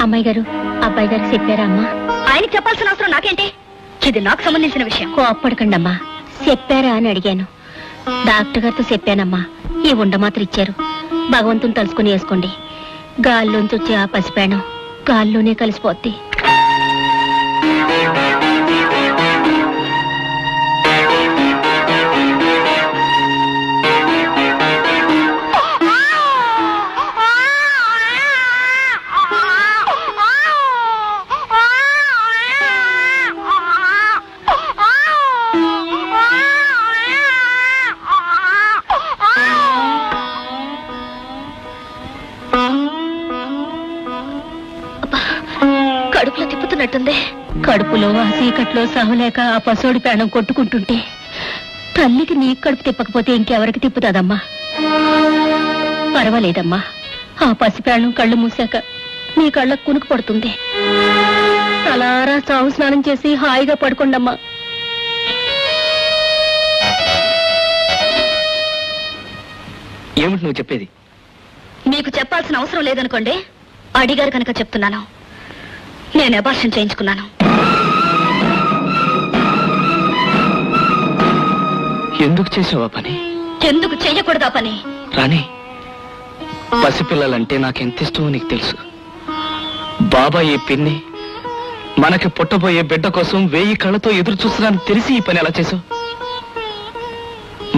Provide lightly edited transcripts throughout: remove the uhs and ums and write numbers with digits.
అమ్మాయి గారు, అబ్బాయి గారు చెప్పారా అమ్మా? ఆయనకి చెప్పాల్సిన అవసరం నాకేంటి? ఇది నాకు సంబంధించిన విషయం. కోప్పడకండి అమ్మా, చెప్పారా అని అడిగాను. డాక్టర్ గారితో చెప్పానమ్మా. ఈ ఉండమాత్ర ఇచ్చారు, భగవంతుని తలుసుకుని వేసుకోండి. గాల్లోంచి వచ్చే ఆ పసిపేణం గాల్లోనే కలిసిపోద్ది. కడుపులో తిప్పుతున్నట్టుంది. కడుపులో ఆ చీకట్లో సహలేక ఆ పసోడి ప్రాణం కొట్టుకుంటుంటే తల్లికి నీ కడుపు తిప్పకపోతే ఇంకెవరికి తిప్పుతాదమ్మా? పర్వాలేదమ్మా, ఆ పసి ప్రాణం కళ్ళు మూసాక నీ కళ్ళకు కునుకు పడుతుంది. అలారా చావు స్నానం చేసి హాయిగా పడుకోండమ్మా. ఏమిటి నువ్వు చెప్పేది? మీకు చెప్పాల్సిన అవసరం లేదనుకోండి. అడిగారు కనుక చెప్తున్నాను. నేను అబార్షన్ చేయించుకున్నాను. ఎందుకు చేసావా పని? ఎందుకు చెయ్యకూడదా పని? రాణి, పసిపిల్లలంటే నాకెంత ఇష్టమో నీకు తెలుసు. బాబాయ్ పిన్ని మనకి పుట్టబోయే బిడ్డ కోసం 1000 కళ్ళతో ఎదురు చూస్తున్నాను తెలిసి ఈ పని ఎలా చేసావు?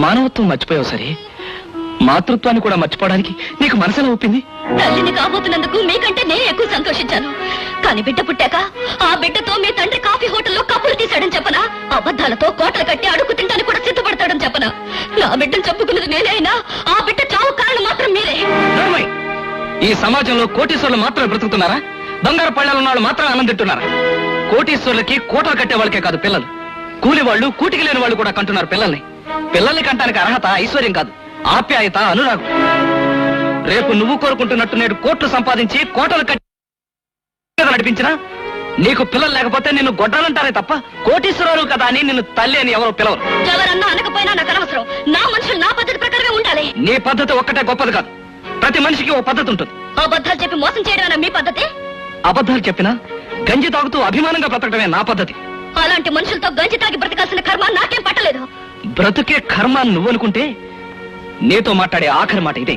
మానవత్వం మర్చిపోయావు సరే, మాతృత్వాన్ని కూడా మర్చిపోవడానికి నీకు మనసులో ఒప్పింది? తల్లిని కాబోతున్నందుకు మీకంటే నేను ఎక్కువ సంతోషించాను. కానీ బిడ్డ పుట్టాక ఆ బిడ్డతో మీ తండ్రి కాఫీ హోటల్లో కప్పులు తీశాడని చెప్పనా? అబద్ధాలతో కోటలు కట్టి అడుగు తింటానికి కూడా సిద్ధపడతాడని చెప్పనా? నా బిడ్డను చెప్పుకున్నది నేనైనా ఆ బిడ్డ చావు కారణం మాత్రం మీరే. ఈ సమాజంలో కోటీశ్వరులు మాత్రమే బ్రతుకుతున్నారా? బంగారు పళ్ళాలు ఉన్న వాళ్ళు మాత్రం ఆనందం తింటున్నారా? కోటీశ్వరులకి కోటలు కట్టే వాళ్ళకే కాదు పిల్లలు, కూలి వాళ్ళు కూటికి లేని వాళ్ళు కూడా కంటున్నారు పిల్లల్ని కంటానికి అర్హత ఐశ్వర్యం కాదు, ఆప్యాయత, అనురాగం. రేపు నువ్వు కోరుకుంటున్నట్టు నేడు కోట్లు సంపాదించి కోటలు కట్టి నడిపించినా నీకు పిల్లలు లేకపోతే నిన్ను గొడ్డాలంటారే తప్ప కోటీశ్వరులు కదా అని నిన్ను తల్లి అని ఎవరో పిలవరు. ఎవరన్నా అనకపోయినా నాకు అనవసరం. నా మనుషులు నా పద్ధతి ప్రకారమే ఉండాలి. నీ పద్ధతి ఒక్కటే గొప్పది కాదు, ప్రతి మనిషికి ఓ పద్ధతి ఉంటుంది. అబద్ధాలు చెప్పి మోసం చేయడమేనా మీ పద్ధతి? అబద్ధాలు చెప్పినా గంజి తాగుతూ అభిమానంగా బ్రతకడమే నా పద్ధతి. అలాంటి మనుషులతో గంజి తాగి బ్రతకాల్సిన కర్మ నాకేం పట్టలేదు. బ్రతుకే కర్మ నువ్వనుకుంటే నీతో మాట్లాడే ఆఖరి మాట ఇదే.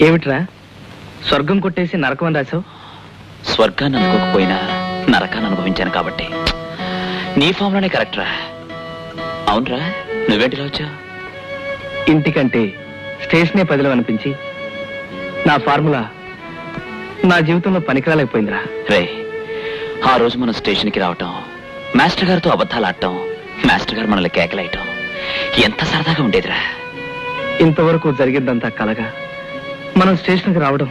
ఏమిట్రా స్వర్గం కొట్టేసి నరకం అని రాసావు? స్వర్గాన్ని అనుకోకపోయినా నరకాన్ని అనుభవించాను కాబట్టి నీ ఫామ్లోనే కరెక్ట్ రా. అవునరా, నువ్వేంటిలా వచ్చా? ఇంటికంటే స్టేషనే పదిలో అనిపించి నా ఫార్ములా నా జీవితంలో పనికిరాలేకపోయిందిరా. రే, ఆ రోజు మనం స్టేషన్కి రావటం, మాస్టర్ గారితో అబద్ధాలు ఆడటం, మాస్టర్ గారు మనల్ని కేకలేయటం ఎంత సరదాగా ఉండేదిరా. ఇంతవరకు జరిగిందంతా కలగా మనం స్టేషన్కి రావడం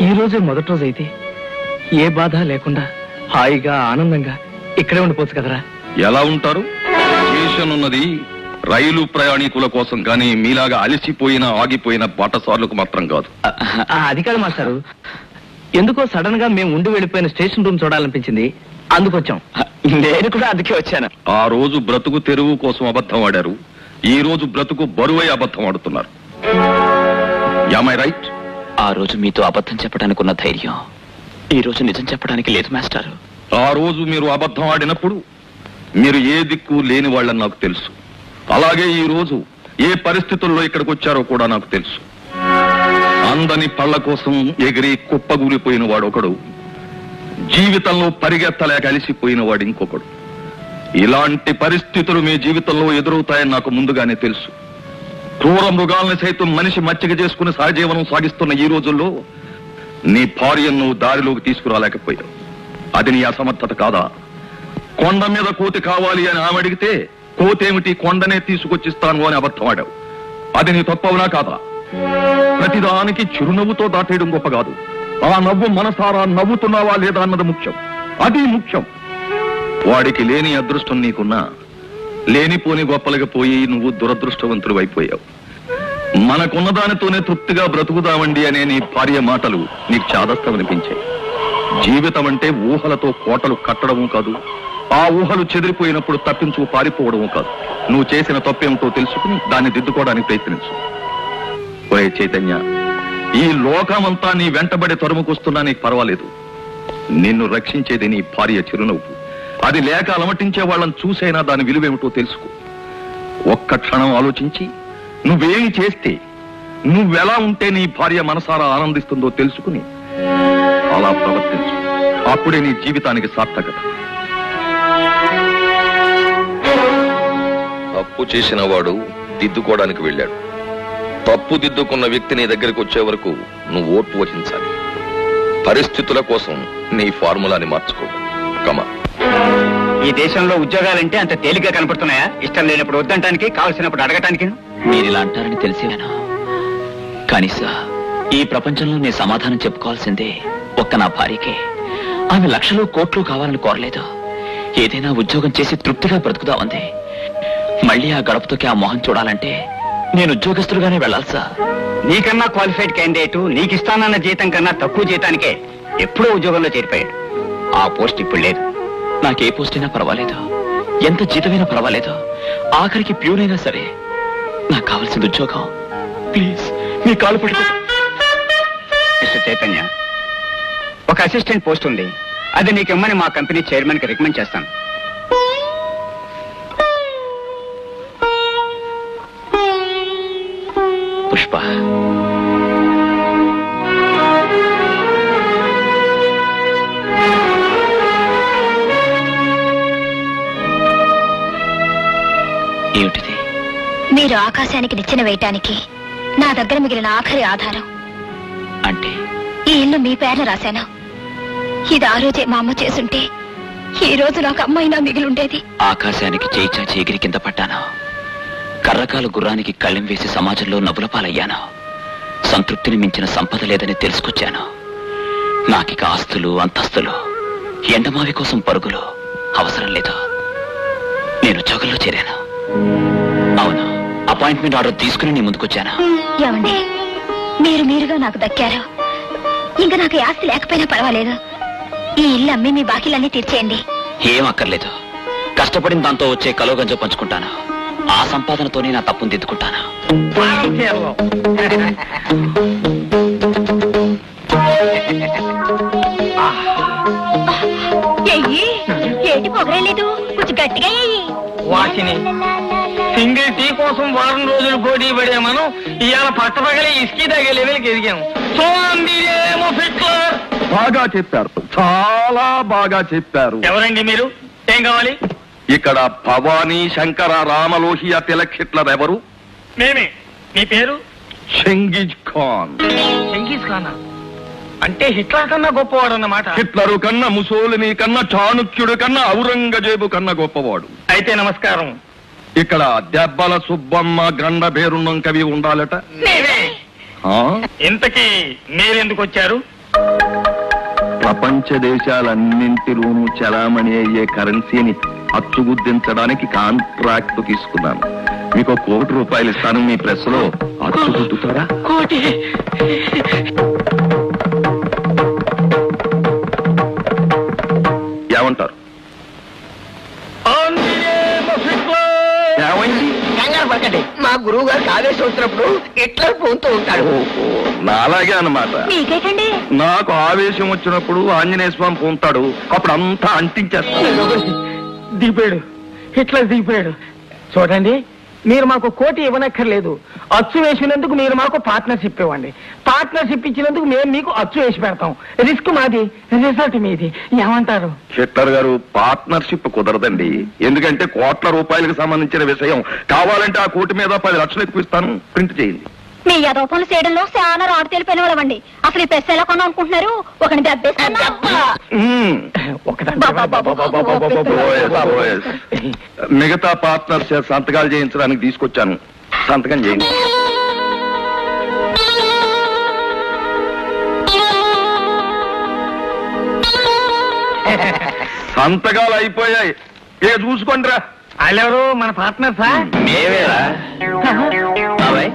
ఈ రోజే మొదటి రోజు అయితే ఏ బాధ లేకుండా హాయిగా ఆనందంగా ఇక్కడే ఉండిపోవచ్చు కదరా. ఎలా ఉంటారు? స్టేషన్ ఉన్నది రైలు ప్రయాణికుల కోసం కానీ మీలాగా అలసిపోయిన ఆగిపోయిన బాటసార్లకు మాత్రం కాదు. అది కాదు మాస్టారు, ఎందుకో సడన్ గా మేము ఉండి వెళ్ళిపోయిన స్టేషన్ రూమ్ చూడాలనిపించింది, అందుకొచ్చాం. నేను కూడా అందుకే వచ్చాను. ఆ రోజు బ్రతుకు తెరువు కోసం అబద్ధం ఆడారు, ఈ రోజు బ్రతుకు బరువై అబద్ధం ఆడుతున్నారు. Am I right? ఆ రోజు మీతో అబద్ధం చెప్పడానికి ఉన్న ధైర్యం ఈ రోజు నిజం చెప్పడానికి లేదు మాస్టారు. ఆ రోజు మీరు అబద్ధం ఆడినప్పుడు మీరు ఏ దిక్కు లేని వాళ్ళని నాకు తెలుసు. అలాగే ఈ రోజు ఏ పరిస్థితుల్లో ఇక్కడికి వచ్చారో కూడా నాకు తెలుసు. అందని పళ్ళ కోసం ఎగిరి కుప్పగూలిపోయిన వాడు ఒకడు, జీవితంలో పరిగెత్తలేక అలిసిపోయిన వాడు ఇంకొకడు. ఇలాంటి పరిస్థితులు మీ జీవితంలో ఎదురవుతాయని నాకు ముందుగానే తెలుసు. క్రూర మృగాల్ని సైతం మనిషి మచ్చిక చేసుకుని సహజీవనం సాగిస్తున్న ఈ రోజుల్లో నీ భార్యను దారిలోకి తీసుకురాలేకపోయావు. అది నీ అసమర్థత కాదా? కొండ మీద కోతి కావాలి అని ఆమె అడిగితే కోతేమిటి కొండనే తీసుకొచ్చిస్తాను అని అబద్ధం ఆడావు. అది నీ తప్పవునా కాదా? ప్రతిదానికి చిరునవ్వుతో దాటేయడం గొప్ప కాదు, ఆ నవ్వు మనసారా నవ్వుతున్నావా లేదా అన్నది ముఖ్యం. అది ముఖ్యం. వాడికి లేని అదృష్టం నీకున్నా లేనిపోని గొప్పలుగా పోయి నువ్వు దురదృష్టవంతుడు అయిపోయావు. మనకున్న దానితోనే తృప్తిగా బ్రతుకుదామండి అనే నీ భార్య మాటలు నీకు చాదస్తమనిపించాయి. జీవితం అంటే ఊహలతో కోటలు కట్టడము కాదు, ఆ ఊహలు చెదిరిపోయినప్పుడు తప్పించు పారిపోవడము కాదు. నువ్వు చేసిన తప్పేమిటో తెలుసుకుని దాన్ని దిద్దుకోవడానికి ప్రయత్నించు. ఒరే చైతన్య, ఈ లోకమంతా నీ వెంటబడి తరుముకొస్తున్నా నీకు పర్వాలేదు. నిన్ను రక్షించేది నీ భార్య చిరునవ్వు. అది లేక అలమటించే వాళ్ళని చూసైనా దాని విలువేమిటో తెలుసుకో. ఒక్క క్షణం ఆలోచించి నువ్వేమి చేస్తే, నువ్వెలా ఉంటే నీ భార్య మనసారా ఆనందిస్తుందో తెలుసుకుని అలా ప్రవర్తించు. అప్పుడే నీ జీవితానికి సార్థకత. తప్పు చేసిన వాడు దిద్దుకోవడానికి వెళ్ళాడు. తప్పు దిద్దుకున్న వ్యక్తి నీ దగ్గరికి వచ్చే వరకు నువ్వు ఓర్పు వహించాలి. పరిస్థితుల కోసం నీ ఫార్ములాని మార్చుకో. కమా. ఈ దేశంలో ఉద్యోగాలంటే అంత తేలిగ్గా కనపడుతున్నాయా? ఇష్టం లేనప్పుడు వద్దంటానికి, కావలసినప్పుడు అడగటానికి. మీరు ఇలా అంటారని తెలిసేనా? కానీ సార్, ఈ ప్రపంచంలో నేను సమాధానం చెప్పుకోవాల్సిందే ఒక్క నా భార్యకే. ఆమె లక్షలు కోట్లు కావాలని కోరలేదు. ఏదైనా ఉద్యోగం చేసి తృప్తిగా బ్రతుకుదామంది. మళ్ళీ ఆ గడపతోకి ఆ మొహం చూడాలంటే నేను ఉద్యోగస్తులుగానే వెళ్ళాలి సార్. నీకన్నా క్వాలిఫైడ్ క్యాండిడేట్ నీకిస్తానన్న జీతం కన్నా తక్కువ జీతానికే ఎప్పుడో ఉద్యోగంలో చేరిపోయాడు. ఆ పోస్ట్ ఇప్పుడు లేదు. నాకే పోస్ట్ అయినా పర్వాలేదు, ఎంత జీతమైనా పర్వాలేదు, ఆఖరికి ప్యూనైనా సరే. నాకు కావాల్సింది ఉద్యోగం. ప్లీజ్ మీ కాలు పట్టుకో. మిస్టర్ చైతన్య, ఒక అసిస్టెంట్ పోస్ట్ ఉంది. అది నీకిమ్మని మా కంపెనీ చైర్మన్ కి రికమెండ్ చేస్తాను. పుష్ప, ఏమిటిది? మీరు ఆకాశానికి నిచ్చెన వేయటానికి నా దగ్గర మిగిలిన ఆఖరి ఆధారం. అంటే ఈ ఇల్లు మీ పేర్న రాశాను. ఇది ఆ రోజే మా అమ్మ చేసుంటే ఈ రోజు నాకు అమ్మైనా మిగిలుండేది. ఆకాశానికి చేయిచాచి ఎగిరి కింద పడ్డాను. కర్రకాలు గుర్రానికి కళ్ళెం వేసి సమాజంలో నవ్వుల పాలయ్యాను. సంతృప్తిని మించిన సంపద లేదని తెలుసుకొచ్చాను. నాకిక ఆస్తులు, అంతస్తులు, ఎండమావి కోసం పరుగులు అవసరం లేదు. నేను ఉద్యోగంలో చేరాను. అవును, అపాయింట్మెంట్ ఆర్డర్ తీసుకుని నీ ముందుకొచ్చాను. ఏమండి, మీరుగా నాకు దక్కారు. ఇంకా నాకు ఈ ఆస్తి లేకపోయినా పర్వాలేదు. ఈ ఇల్లు అమ్మి మీ బాకీలన్నీ తీర్చేయండి. ఏం అక్కర్లేదు. కష్టపడిన దాంతో వచ్చే కలోగంజో పంచుకుంటాను. ఆ సంపాదనతోనే నా తప్పును దిద్దుకుంటాను. ఏంటి పొగరేలేదు, కొంచెం గట్టిగా వాసిని సింగిల్ టీ కోసం వారం రోజులు పోటీ పడే మనం ఇవాళ పట్టపగలే ఇసుకి తగే లెవెల్కి ఎదిగాము. సో మీరేమో ఫిట్లర్. బాగా చెప్పారు, చాలా బాగా చెప్పారు. ఎవరండి మీరు? ఏం కావాలి? ఇక్కడ భవానీ, శంకర, రామలోహియ, తిలక్, హిట్లర్ ఎవరు? మేమే. మీ పేరు? చెంగిజ్ ఖాన్. చెంగీజ్ ఖానా? అంటే హిట్లర్ కన్నా గొప్పవాడు అన్నమాట. హిట్లరు కన్నా, ముసోలిని కన్నా, చాణుక్యుడు కన్నా, ఔరంగజేబు కన్నా గొప్పవాడు. అయితే నమస్కారం. ఇక్కడ దెబ్బల సుబ్బమ్మ, గండ బేరున్నం కవి ఉండాలట. మేమే. ఆ? ఇంతకీ మీరెందుకు వచ్చారు? ప్రపంచ దేశాలన్నింటిలోనూ చలామణి అయ్యే కరెన్సీని అచ్చుగుద్దించడానికి కాంట్రాక్ట్ తీసుకున్నాను. మీకు ₹1,00,00,000 ఇస్తాను. మీ ప్రెస్ లో అచ్చుగుద్దుతారా? కోటి. ఏమంటారు? ఏమైంది? కంగారు పడకండి. మా గురువు గారు ఆవేశం వచ్చినప్పుడు హిట్లర్ పోతూ ఉంటాడు. ఓహో, నాలాగే అన్నమాట. మీకేటండి? నాకు ఆవేశం వచ్చినప్పుడు ఆంజనేయ స్వామి పొంతాడు. అప్పుడు అంతా అంటించేస్తాడు. దిగిపోయాడు. హిట్లర్ దిగిపోయాడు. చూడండి, మీరు మాకు కోటి ఇవ్వనక్కర్లేదు. అచ్చు వేసినందుకు మీరు మాకు పార్ట్నర్షిప్ ఇవ్వండి. పార్ట్నర్షిప్ ఇచ్చినందుకు మేము మీకు అచ్చు వేసి పెడతాం. రిస్క్ మాది, రిజల్ట్ మీది. ఏమంటారు? హిట్లర్ గారు, పార్ట్నర్షిప్ కుదరదండి. ఎందుకంటే ₹1,00,00,000 సంబంధించిన విషయం. కావాలంటే ఆ కోటి మీద 10 లక్షలు ఎక్కువ ఇస్తాను. ప్రింట్ చేయండి. మీ యదోపనులు చేయడంలో చాలా రాడు తెలిపోయిన వాళ్ళవండి. అసలు ఈ పెస్ ఎలా కొన్నా అనుకుంటున్నారు? ఒకని దెబ్బేస్తాను. OS. మిగతా పార్ట్నర్స్ సంతకాలు చేయించడానికి తీసుకొచ్చాను. సంతకం చేయండి. సంతకాలు అయిపోయాయి. ఇక చూసుకోండి రా. వాళ్ళెవరు? మన పార్ట్నర్సా? మేవేరా? బాబాయ్,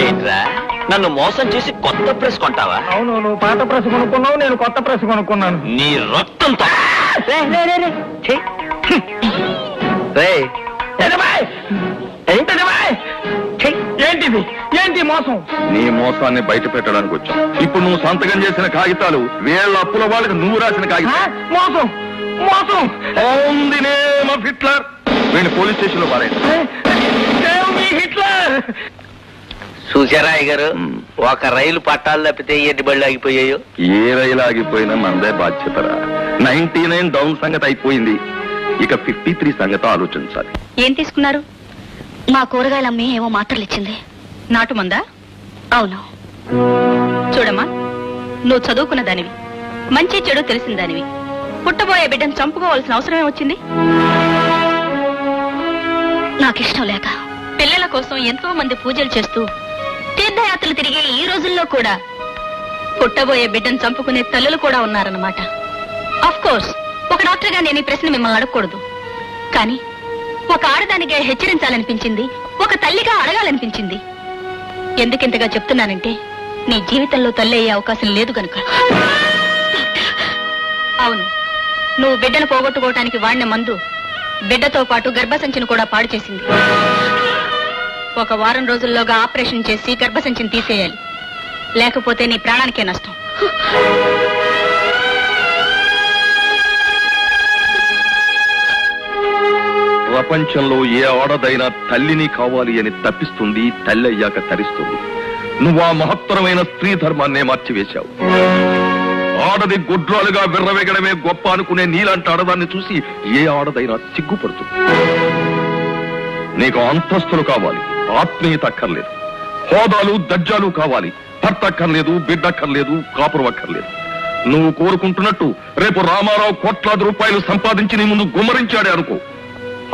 ఏంట్రా నన్ను మోసం చేసి కొత్త ప్రెస్ కొంటావా? అవును, నువ్వు పాత ప్రెస్ కొనుక్కున్నావు, నేను కొత్త ప్రెస్ కొనుక్కున్నాను. నీ రక్తంతో ఏంటది బాయ్? ఏంటిది? ఏంటి మోసం? నీ మోసాన్ని బయట పెట్టడానికి వచ్చాం. ఇప్పుడు నువ్వు సంతకం చేసిన కాగితాలు వీళ్ళ అప్పుల వాళ్ళకి నువ్వు రాసిన ఆ? కాగితాలు. మోసం మోసం. On the name of Hitler. వీళ్ళు పోలీస్ స్టేషన్ లో పారేయండి. Save me, Hitler! చూసారా అయ్యగారు, ఒక రైలు పట్టాలు తప్పితే ఎన్ని బళ్ళు ఆగిపోయాయో. ఏ రైలు ఆగిపోయినా మనదే బాధ్యతరా. 99 డౌన్ సంగతి అయిపోయింది. ఇక 53 సంగతి ఆలోచించాలి. ఏం తీసుకున్నారు? మా కూరగాయలమ్మి ఏమో మాత్రలు ఇచ్చింది. నాటు మందా? అవును. చూడమ్మా, నువ్వు చదువుకున్న దానివి, మంచి చెడు తెలిసిన దానివి. పుట్టబోయే బిడ్డను చంపుకోవాల్సిన అవసరం ఏమొచ్చింది? నాకిష్టం లేక పిల్లల కోసం ఎంతో మంది పూజలు చేస్తూ తీర్థయాత్రలు తిరిగే ఈ రోజుల్లో కూడా పుట్టబోయే బిడ్డను చంపుకునే తల్లులు కూడా ఉన్నారన్నమాట. ఆఫ్ కోర్స్, ఒక డాక్టర్గా నేను ఈ ప్రశ్న మిమ్మల్ని అడగకూడదు, కానీ ఒక ఆడదానిగా హెచ్చరించాలనిపించింది, ఒక తల్లిగా అడగాలనిపించింది. ఎందుకింతగా చెప్తున్నానంటే నీ జీవితంలో తల్లి అయ్యే అవకాశం లేదు గనుక. అవును, నువ్వు బిడ్డను పోగొట్టుకోవటానికి వాడిన మందు బిడ్డతో పాటు గర్భసంచిని కూడా పాడు చేసింది. ఒక వారం రోజుల్లోగా ఆపరేషన్ చేసి గర్భసంచిని తీసేయాలి, లేకపోతే నీ ప్రాణానికే నష్టం. ప్రపంచంలో ఏ ఆడదైనా తల్లిని కావాలి అని తప్పిస్తుంది, తల్లి అయ్యాక తరిస్తుంది. నువ్వు ఆ మహత్తరమైన స్త్రీ ధర్మాన్నే మార్చివేశావు. ఆడది గుడ్రాలుగా విర్రవేగడమే గొప్ప అనుకునే నీలాంటి ఆడదాన్ని చూసి ఏ ఆడదైనా సిగ్గుపడుతుంది. నీకు అంతస్తులు కావాలి, ఆత్మీయత అక్కర్లేదు. హోదాలు దర్జాలు కావాలి, భర్త అక్కర్లేదు, బిడ్డ అక్కర్లేదు, కాపురం అక్కర్లేదు. నువ్వు కోరుకుంటున్నట్టు రేపు రామారావు కోట్లాది రూపాయలు సంపాదించి నీ ముందు గుమ్మరించాడే అనుకో,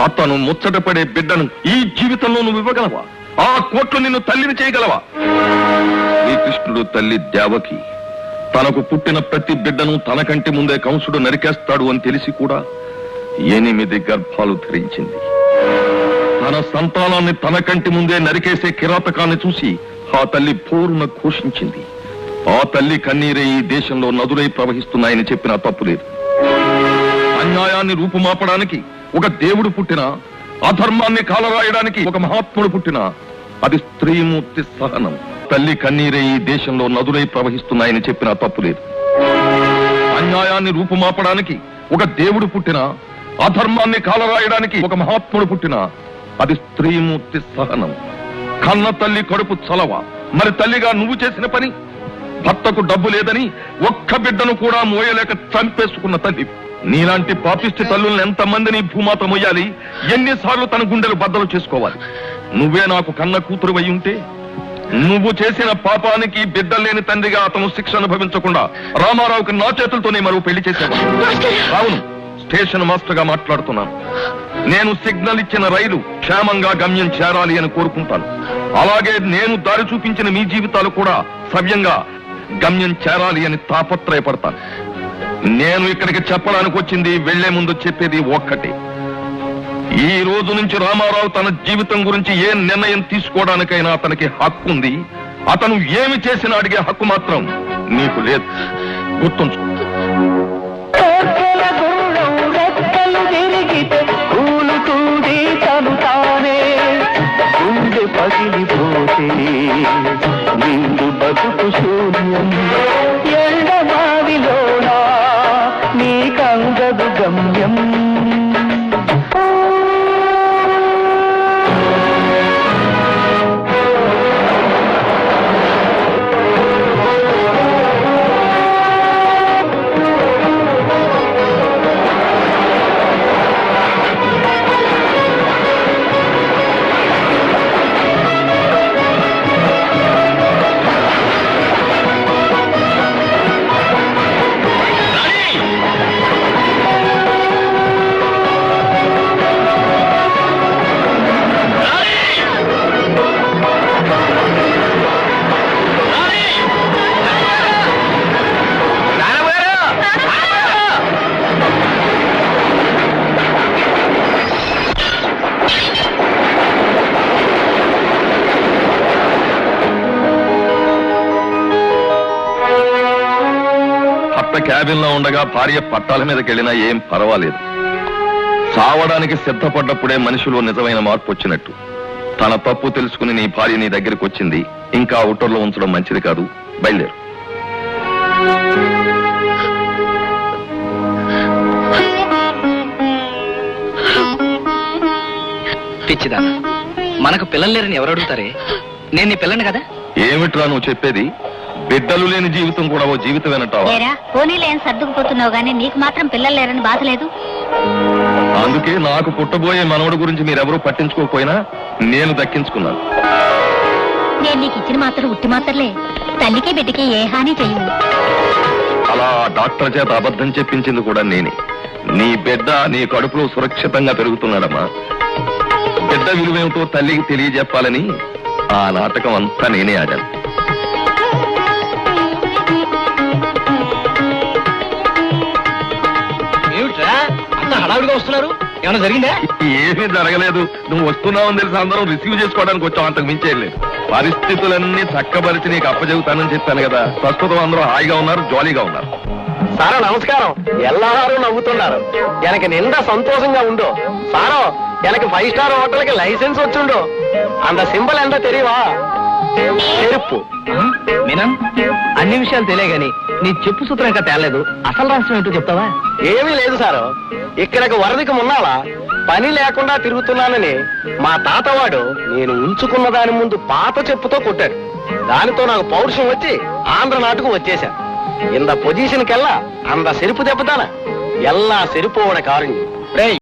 అతను ముచ్చటపడే బిడ్డను ఈ జీవితంలో నువ్వు ఇవ్వగలవా? ఆ కోట్లు నిన్ను తల్లిని చేయగలవా? శ్రీకృష్ణుడు తల్లి దేవకి తనకు పుట్టిన ప్రతి బిడ్డను తన కంటి ముందే కంసుడు నరికేస్తాడు అని తెలిసి కూడా 8 గర్భాలు ధరించింది. తన సంతానాన్ని తన కంటి ముందే నరికేసే కిరాతకాన్ని చూసి ఆ తల్లి పూర్ణ ఘోషించింది. ఆ తల్లి కన్నీరే ఈ దేశంలో నదులై ప్రవహిస్తున్నాయని చెప్పినా తప్పులేదు. అన్యాయాన్ని రూపుమాపడానికి ఒక దేవుడు పుట్టినా, అధర్మాన్ని కాలరాయడానికి ఒక మహాత్ముడు పుట్టినా అది స్త్రీమూర్తి సహనం. తల్లి కన్నీరే ఈ దేశంలో నదులై ప్రవహిస్తున్నాయని చెప్పినా తప్పులేదు. అన్యాయాన్ని రూపుమాపడానికి ఒక దేవుడు పుట్టినా, అధర్మాన్ని కాలరాయడానికి ఒక మహాత్ముడు పుట్టినా అది స్త్రీమూర్తి సహనం. కన్న తల్లి కడుపు చలవ. మరి తల్లిగా నువ్వు చేసిన పని, భర్తకు డబ్బు లేదని ఒక్క బిడ్డను కూడా మోయలేక చంపేసుకున్న తల్లి. నీలాంటి పాపిష్టి తల్లుల్ని ఎంతమందిని భూమాత మొయ్యాలి? ఎన్నిసార్లు తన గుండెలు బద్దలు చేసుకోవాలి? నువ్వే నాకు కన్న కూతురు అయి ఉంటే నువ్వు చేసిన పాపానికి బిడ్డ లేని తండ్రిగా అతను శిక్ష అనుభవించకుండా రామారావుకి నా చేతులతోనే మరో పెళ్లి చేసేవాడు. అవును, స్టేషన్ మాస్టర్ గా మాట్లాడుతున్నాను. నేను సిగ్నల్ ఇచ్చిన రైలు క్షేమంగా గమ్యం చేరాలి అని కోరుకుంటాను. అలాగే నేను దారి చూపించిన మీ జీవితాలు కూడా సవ్యంగా గమ్యం చేరాలి అని తాపత్రయపడతాను. నేను ఇక్కడికి చెప్పడానికి వచ్చింది, వెళ్లే ముందు చెప్పేది ఒక్కటే. ఈ రోజు నుంచి రామారావు తన జీవితం గురించి ఏ నిర్ణయం తీసుకోవడానికైనా అతనికి హక్కు ఉంది. అతను ఏమి చేసినా అడిగే హక్కు మాత్రం నీకు లేదు. గుర్తుంచు. పగిలిపోతే నిండు బతుకు శూన్యం. ఎండమావిలోనా నీకంగదు గమ్యం. క్యాబిన్ లో ఉండగా భార్య పట్టాల మీదకి వెళ్ళినా ఏం పర్వాలేదు. చావడానికి సిద్ధపడ్డప్పుడే మనిషిలో నిజమైన మార్పు వచ్చినట్టు తన తప్పు తెలుసుకుని నీ భార్య నీ దగ్గరికి వచ్చింది. ఇంకా అవుటర్లో ఉంచడం మంచిది కాదు. బయలుదేరు. పిచ్చిదా, మనకు పిల్లలు లేరని ఎవరు అడుగుతారే? నేను నీ పిల్లని కదా. ఏమిట్రా నువ్వు చెప్పేది? బిడ్డలు లేని జీవితం కూడా ఓ జీవితం వినటావా? లేరా పోనీలే అని సర్దుకుపోతున్నావు గానీ నీకు మాత్రం పిల్లలు లేరని బాధ లేదు. అందుకే నాకు పుట్టబోయే మనవడు గురించి మీరెవరూ పట్టించుకోకపోయినా నేను దక్కించుకున్నాను. నేను నీకు ఇచ్చిన మాత్రం ఉట్టి మాత్రలే, తల్లికి బిడ్డకి ఏ హాని చెయ్యవు. అలా డాక్టర్ చేత అబద్ధం చెప్పించింది కూడా నేనే. నీ బిడ్డ నీ కడుపులో సురక్షితంగా పెరుగుతున్నాడమ్మా. బిడ్డ విలువేమిటో తల్లికి తెలియజెప్పాలని ఆ నాటకం అంతా నేనే ఆడాను. ఏమిట్రా అంత హడావిడిగా వస్తున్నారు? ఏమైనా జరిగిందా? ఏమీ జరగలేదు. నువ్వు వస్తున్నావని తెలిసి అందరం రిసీవ్ చేసుకోవడానికి వచ్చావు, అంతకు మించేం లేదు. పరిస్థితులన్నీ చక్కబరిచి నీకు అప్పచెబుతానని చెప్పాను కదా. ప్రస్తుతం అందరూ హాయిగా ఉన్నారు, జాలీగా ఉన్నారు. సారో నమస్కారం. ఎల్లవారు నవ్వుతున్నారు. ఎనకి నిండా సంతోషంగా ఉండు. సారో ఎనకి 5 స్టార్ హోటల్కి లైసెన్స్ వచ్చుండు. అంత సింబల్ ఎంత తెలియవా? చెరుపు. మీనన్, అన్ని విషయాలు తెలియగాని నీ చెప్పు సూత్రం ఇంకా తేలేదు. అసలు రాష్ట్రం ఏంటో చెప్తావా? ఏమీ లేదు సారు. ఇక్కడికి వరదకి మున్నావా పని లేకుండా తిరుగుతున్నానని మా తాతవాడు నేను ఉంచుకున్న దాని ముందు పాత చెప్పుతో కొట్టాడు. దానితో నాకు పౌరుషం వచ్చి ఆంధ్ర నాటుకు వచ్చేశాను. ఇంత పొజిషన్ కెల్లా అంత సెరుపు దెబ్బతాన ఎల్లా సెరుపోవడ కారుణ్యం.